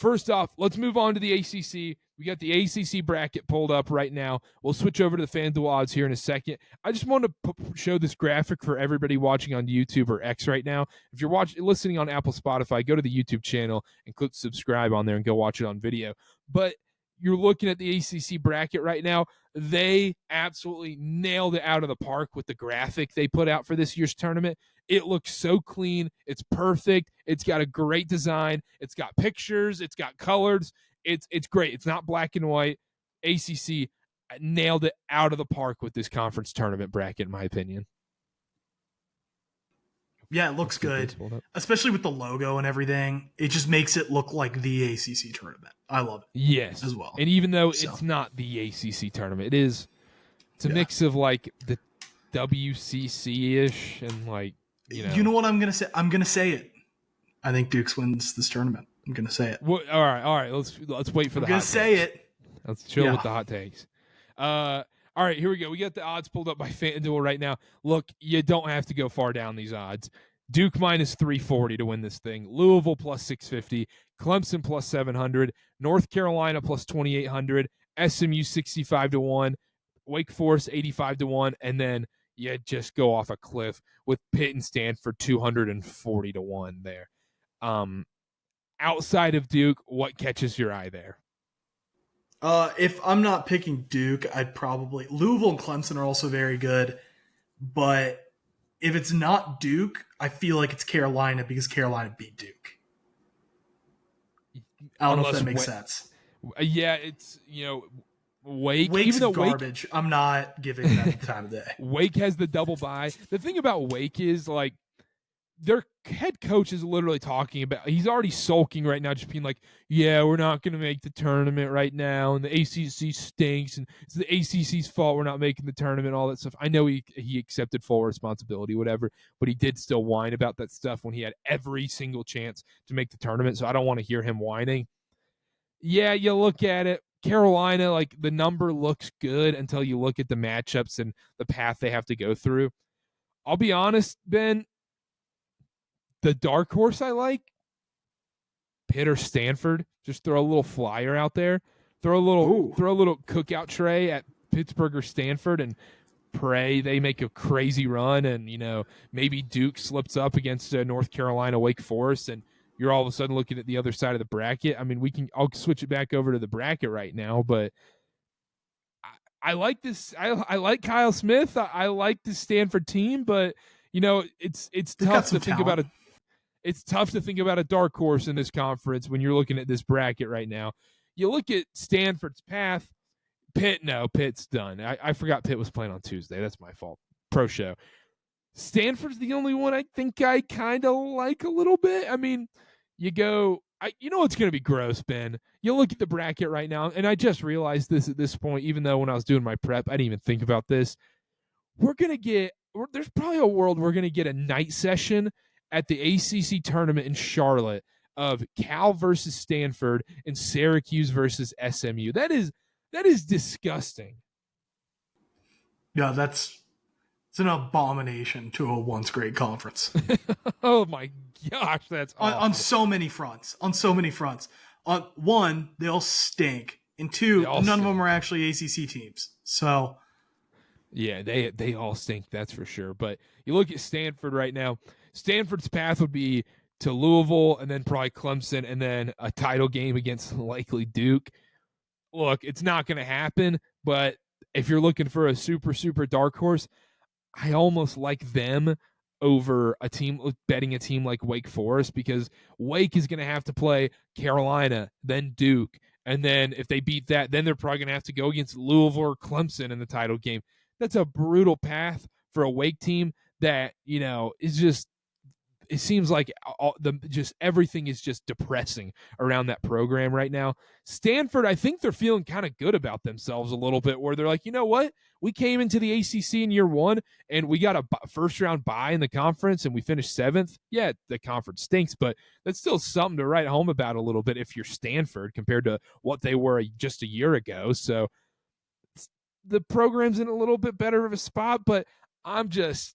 first off, let's move on to the ACC. We got the ACC bracket pulled up right now. We'll switch over to the FanDuel odds here in a second. I just want to show this graphic for everybody watching on YouTube or X right now. If you're listening on Apple, Spotify, go to the YouTube channel and click subscribe on there and go watch it on video. But you're looking at the ACC bracket right now. They absolutely nailed it out of the park with the graphic they put out for this year's tournament. It looks so clean. It's perfect. It's got a great design. It's got pictures. It's got colors. It's great. It's not black and white. ACC nailed it out of the park with this conference tournament bracket, in my opinion. Yeah, it looks good, especially with the logo and everything. It just makes it look like the ACC tournament. I love it. Yes, as well. And even though it's not the ACC tournament, it's a mix of like the WCC-ish and like, You know what I'm gonna say? I'm gonna say it. I think Dukes wins this tournament. I'm gonna say it. Well, all right. Let's wait for the hot takes. I'm gonna say it. Let's chill with the hot takes. All right, here we go. We got the odds pulled up by FanDuel right now. Look, you don't have to go far down these odds. Duke minus 340 to win this thing. Louisville plus 650. Clemson plus 700. North Carolina plus 2,800. SMU 65 to 1. Wake Forest 85 to 1. And then you just go off a cliff with Pitt and Stanford 240 to 1 there. Outside of Duke, what catches your eye there? If I'm not picking Duke, I'd probably Louisville and Clemson are also very good, but if it's not Duke, I feel like it's Carolina because Carolina beat Duke. I don't know if that makes sense. Yeah, it's Wake. Wake's garbage. I'm not giving that the time of day. Wake has the double bye. The thing about Wake is like their head coach is literally talking about, he's already sulking right now, just being like, yeah, we're not going to make the tournament right now, and the ACC stinks, and it's the ACC's fault we're not making the tournament, all that stuff. I know he accepted full responsibility, whatever, but he did still whine about that stuff when he had every single chance to make the tournament, so I don't want to hear him whining. Yeah, you look at it, Carolina, like the number looks good until you look at the matchups and the path they have to go through. I'll be honest, Ben, the dark horse I like, Pitt or Stanford. Just throw a little flyer out there. Throw a little cookout tray at Pittsburgh or Stanford and pray they make a crazy run and, maybe Duke slips up against North Carolina, Wake Forest, and you're all of a sudden looking at the other side of the bracket. I mean, I'll switch it back over to the bracket right now, but I like this. I like Kyle Smith. I like the Stanford team, but it's tough to think about it. It's tough to think about a dark horse in this conference when you're looking at this bracket right now. You look at Stanford's path. Pitt's done. I forgot Pitt was playing on Tuesday. That's my fault. Pro show. Stanford's the only one I think I kind of like a little bit. I mean, you know what's going to be gross, Ben? You look at the bracket right now, and I just realized this at this point, even though when I was doing my prep, I didn't even think about this. There's probably a world we're going to get a night session at the ACC tournament in Charlotte of Cal versus Stanford and Syracuse versus SMU. That is disgusting. Yeah, it's an abomination to a once great conference. Oh my gosh, that's awful. On so many fronts. On one, they all stink, and two, none of them are actually ACC teams. So yeah, they all stink, that's for sure. But you look at Stanford right now. Stanford's path would be to Louisville and then probably Clemson and then a title game against likely Duke. Look, it's not going to happen, but if you're looking for a super, super dark horse, I almost like them over betting a team like Wake Forest, because Wake is going to have to play Carolina, then Duke, and then if they beat that, then they're probably going to have to go against Louisville or Clemson in the title game. That's a brutal path for a Wake team that, is just, it seems like everything is just depressing around that program right now. Stanford, I think they're feeling kind of good about themselves a little bit, where they're like, you know what? We came into the ACC in year one, and we got a first-round bye in the conference, and we finished 7th. Yeah, the conference stinks, but that's still something to write home about a little bit if you're Stanford compared to what they were just a year ago. So the program's in a little bit better of a spot, but it's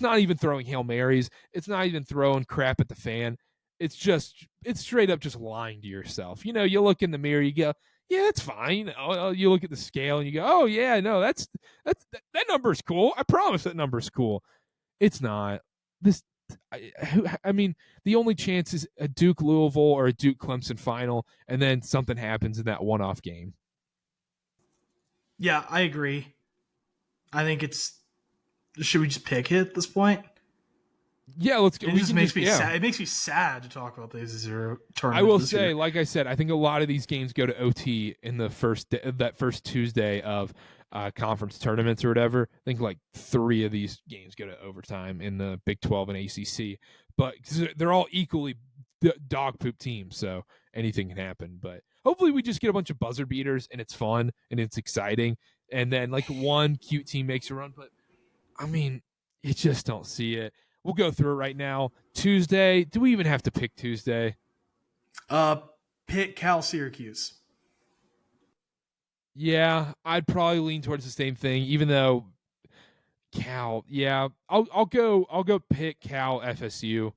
not even throwing Hail Marys. It's not even throwing crap at the fan. it's straight up just lying to yourself. You look in the mirror, you go, yeah, that's fine. You look at the scale and you go, oh yeah, no, that number's cool. I promise that number's cool. It's not. This, I mean, the only chance is a Duke Louisville or a Duke Clemson final, and then something happens in that one-off game. Yeah, I agree. I think should we just pick it at this point? Yeah, let's go. It just makes me sad. It makes me sad to talk about these tournaments. I will say, like I said, I think a lot of these games go to OT in the that first Tuesday of conference tournaments or whatever. I think like 3 of these games go to overtime in the Big 12 and ACC, but they're all equally dog poop teams, so anything can happen. But hopefully we just get a bunch of buzzer beaters and it's fun and it's exciting, and then like one cute team makes a run. But I mean, you just don't see it. We'll go through it right now. Tuesday. Do we even have to pick Tuesday? Pitt, Cal, Syracuse. Yeah, I'd probably lean towards the same thing, even though Cal. Yeah, I'll go Pitt, Cal, FSU,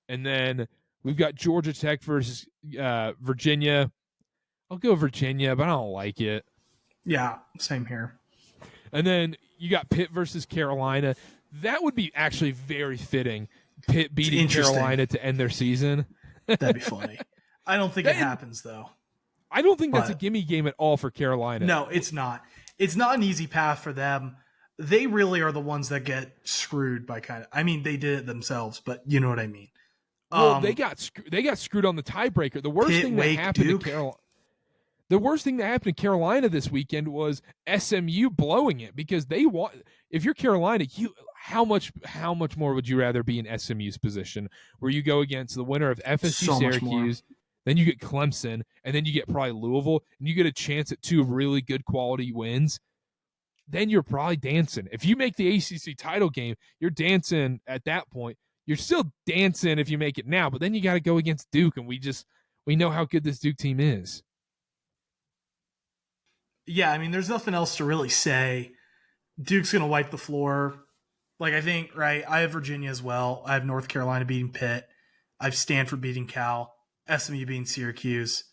and then we've got Georgia Tech versus Virginia. I'll go Virginia, but I don't like it. Yeah, same here. And then you got Pitt versus Carolina. That would be actually very fitting. Pitt beating Carolina to end their season. That'd be funny. I don't think it happens, though. I don't think that's a gimme game at all for Carolina. No, it's not. It's not an easy path for them. They really are the ones that get screwed by I mean, they did it themselves, but you know what I mean. Well, they got screwed on the tiebreaker. The worst thing that happened to Carolina. The worst thing that happened to Carolina this weekend was SMU blowing it, because if you're Carolina, how much more would you rather be in SMU's position, where you go against the winner of FSU Syracuse, then you get Clemson, and then you get probably Louisville, and you get a chance at 2 really good quality wins? Then you're probably dancing. If you make the ACC title game, you're dancing at that point. You're still dancing if you make it now, but then you got to go against Duke, and we know how good this Duke team is. Yeah, I mean, there's nothing else to really say. Duke's going to wipe the floor. Like, I think, right, I have Virginia as well. I have North Carolina beating Pitt. I have Stanford beating Cal. SMU beating Syracuse.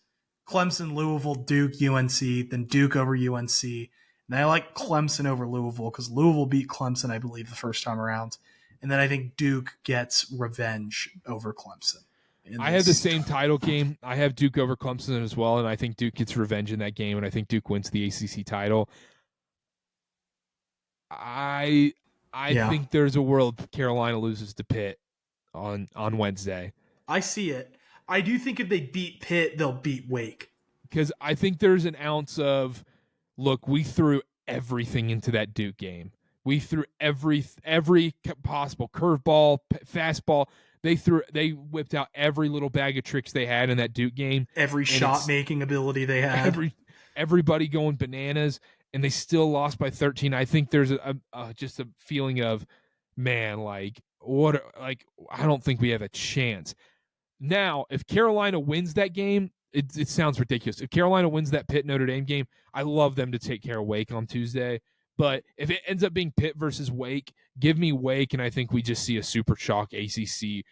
Clemson, Louisville, Duke, UNC. Then Duke over UNC. And I like Clemson over Louisville because Louisville beat Clemson, I believe, the first time around. And then I think Duke gets revenge over Clemson. I have the same title game. I have Duke over Clemson as well, and I think Duke gets revenge in that game, and I think Duke wins the ACC title. I think there's a world Carolina loses to Pitt on Wednesday. I see it. I do think if they beat Pitt, they'll beat Wake. Because I think there's an ounce of, look, we threw everything into that Duke game. We threw every possible curveball, fastball. They whipped out every little bag of tricks they had in that Duke game. Every shot making ability they had. Everybody going bananas, and they still lost by 13. I think there's just a feeling of, man, I don't think we have a chance. Now, if Carolina wins that game, it sounds ridiculous. If Carolina wins that Pitt Notre Dame game, I love them to take care of Wake on Tuesday. But if it ends up being Pitt versus Wake, give me Wake, and I think we just see a super shock ACC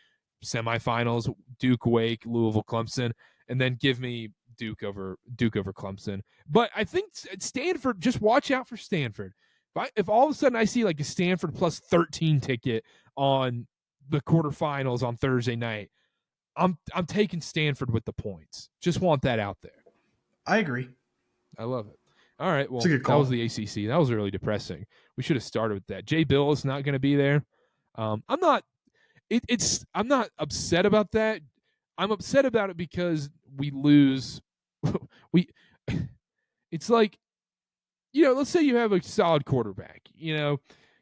semifinals: Duke, Wake, Louisville, Clemson, and then give me Duke over Clemson. But I think Stanford. Just watch out for Stanford. If all of a sudden I see like a Stanford plus 13 ticket on the quarterfinals on Thursday night, I'm taking Stanford with the points. Just want that out there. I agree. I love it. All right, well, that was the ACC. That was really depressing. We should have started with that. Jay Bill is not going to be there. I'm not upset about that. I'm upset about it because we lose. It's like, let's say you have a solid quarterback. You're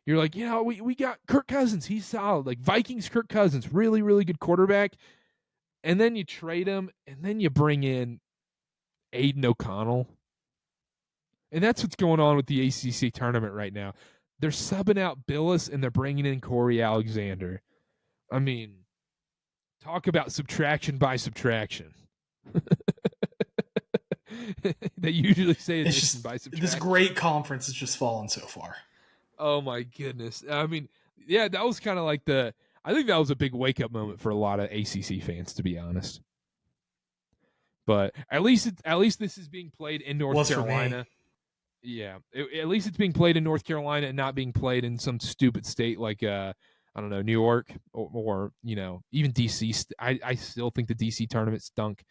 like, we got Kirk Cousins. He's solid. Like Vikings, Kirk Cousins, really, really good quarterback. And then you trade him, and then you bring in Aiden O'Connell. And that's what's going on with the ACC tournament right now. They're subbing out Billis, and they're bringing in Corey Alexander. I mean, talk about subtraction by subtraction. They usually say addition by subtraction. This great conference has just fallen so far. Oh, my goodness. I mean, yeah, that was kind of like I think that was a big wake up moment for a lot of ACC fans, to be honest. But at least this is being played in North Carolina. Yeah, at least it's being played in North Carolina and not being played in some stupid state like I don't know, New York or even DC. I still think the DC tournament stunk.